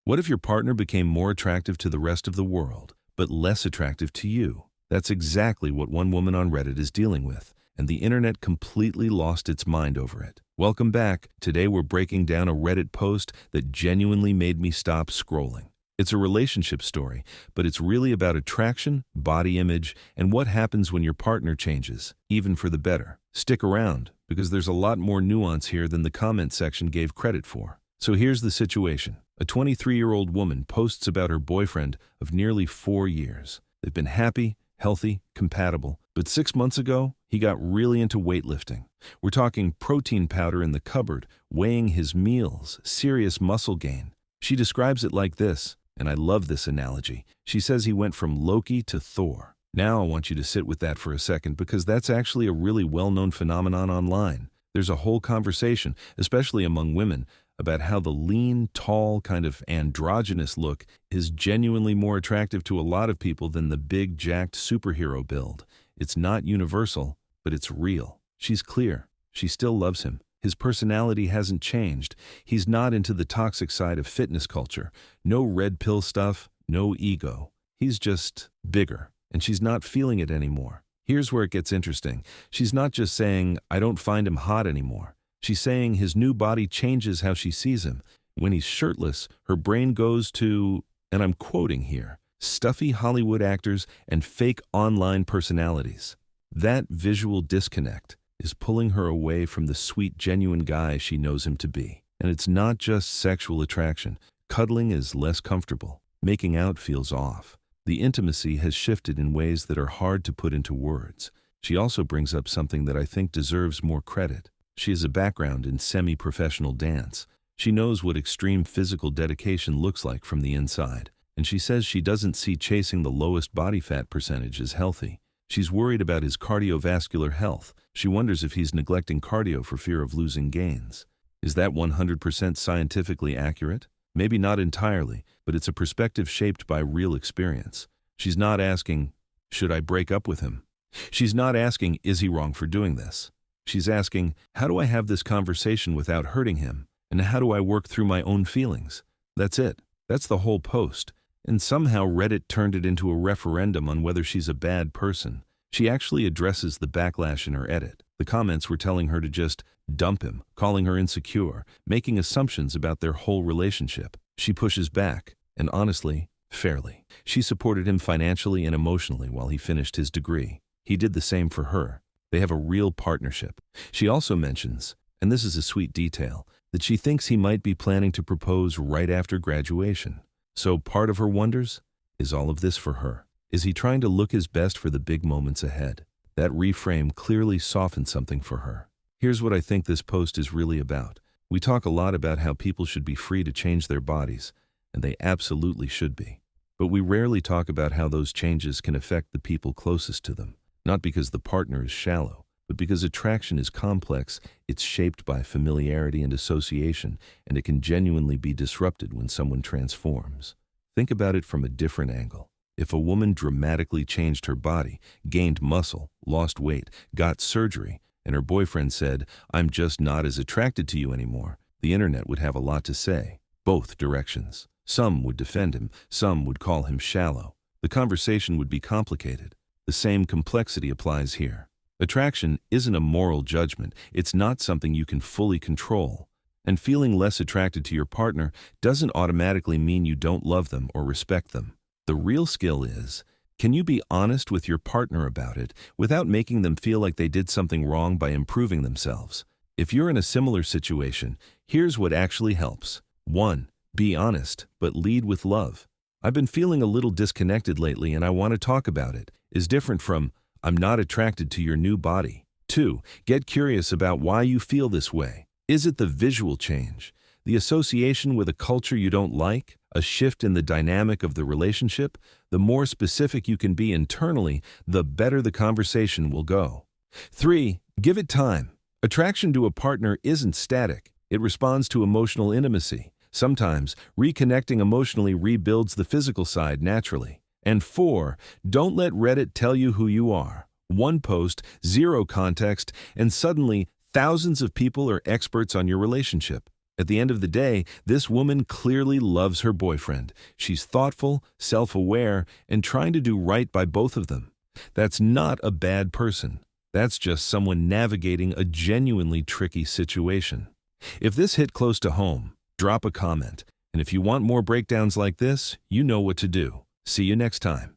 What if your partner became more attractive to the rest of the world, but less attractive to you? That's exactly what one woman on Reddit is dealing with, and the internet completely lost its mind over it. Welcome back. Today we're breaking down a Reddit post that genuinely made me stop scrolling. It's a relationship story, but it's really about attraction, body image, and what happens when your partner changes, even for the better. Stick around, because there's a lot more nuance here than the comment section gave credit for. So here's the situation. A 23-year-old woman posts about her boyfriend of nearly 4 years. They've been happy, healthy, compatible, but 6 months ago, he got really into weightlifting. We're talking protein powder in the cupboard, weighing his meals, serious muscle gain. She describes it like this, and I love this analogy. She says he went from Loki to Thor. Now I want you to sit with that for a second, because that's actually a really well-known phenomenon online. There's a whole conversation, especially among women, about how the lean, tall, kind of androgynous look is genuinely more attractive to a lot of people than the big, jacked superhero build. It's not universal, but it's real. She's clear. She still loves him. His personality hasn't changed. He's not into the toxic side of fitness culture. No red pill stuff, no ego. He's just bigger, and she's not feeling it anymore. Here's where it gets interesting. She's not just saying, I don't find him hot anymore. She's saying his new body changes how she sees him. When he's shirtless, her brain goes to, and I'm quoting here, stuffy Hollywood actors and fake online personalities. That visual disconnect is pulling her away from the sweet, genuine guy she knows him to be. And it's not just sexual attraction. Cuddling is less comfortable. Making out feels off. The intimacy has shifted in ways that are hard to put into words. She also brings up something that I think deserves more credit. She has a background in semi-professional dance. She knows what extreme physical dedication looks like from the inside, and she says she doesn't see chasing the lowest body fat percentage as healthy. She's worried about his cardiovascular health. She wonders if he's neglecting cardio for fear of losing gains. Is that 100% scientifically accurate? Maybe not entirely, but it's a perspective shaped by real experience. She's not asking, should I break up with him? She's not asking, is he wrong for doing this? She's asking, how do I have this conversation without hurting him? And how do I work through my own feelings? That's it. That's the whole post. And somehow Reddit turned it into a referendum on whether she's a bad person. She actually addresses the backlash in her edit. The comments were telling her to just dump him, calling her insecure, making assumptions about their whole relationship. She pushes back, and honestly, fairly. She supported him financially and emotionally while he finished his degree. He did the same for her. They have a real partnership. She also mentions, and this is a sweet detail, that she thinks he might be planning to propose right after graduation. So part of her wonders, is all of this for her? Is he trying to look his best for the big moments ahead? That reframe clearly softened something for her. Here's what I think this post is really about. We talk a lot about how people should be free to change their bodies, and they absolutely should be. But we rarely talk about how those changes can affect the people closest to them. Not because the partner is shallow, but because attraction is complex. It's shaped by familiarity and association, and it can genuinely be disrupted when someone transforms. Think about it from a different angle. If a woman dramatically changed her body, gained muscle, lost weight, got surgery, and her boyfriend said, I'm just not as attracted to you anymore, the internet would have a lot to say. Both directions. Some would defend him, some would call him shallow. The conversation would be complicated. The same complexity applies here. Attraction isn't a moral judgment. It's not something you can fully control. And feeling less attracted to your partner doesn't automatically mean you don't love them or respect them. The real skill is, can you be honest with your partner about it without making them feel like they did something wrong by improving themselves? If you're in a similar situation, here's what actually helps. 1. Be honest, but lead with love. I've been feeling a little disconnected lately and I want to talk about it, is different from, I'm not attracted to your new body. 2. Get curious about why you feel this way. Is it the visual change, the association with a culture you don't like, a shift in the dynamic of the relationship? The more specific you can be internally, the better the conversation will go. 3. Give it time. Attraction to a partner isn't static. It responds to emotional intimacy. Sometimes, reconnecting emotionally rebuilds the physical side naturally. And 4, don't let Reddit tell you who you are. One post, zero context, and suddenly thousands of people are experts on your relationship. At the end of the day, this woman clearly loves her boyfriend. She's thoughtful, self-aware, and trying to do right by both of them. That's not a bad person. That's just someone navigating a genuinely tricky situation. If this hit close to home, drop a comment. And if you want more breakdowns like this, you know what to do. See you next time.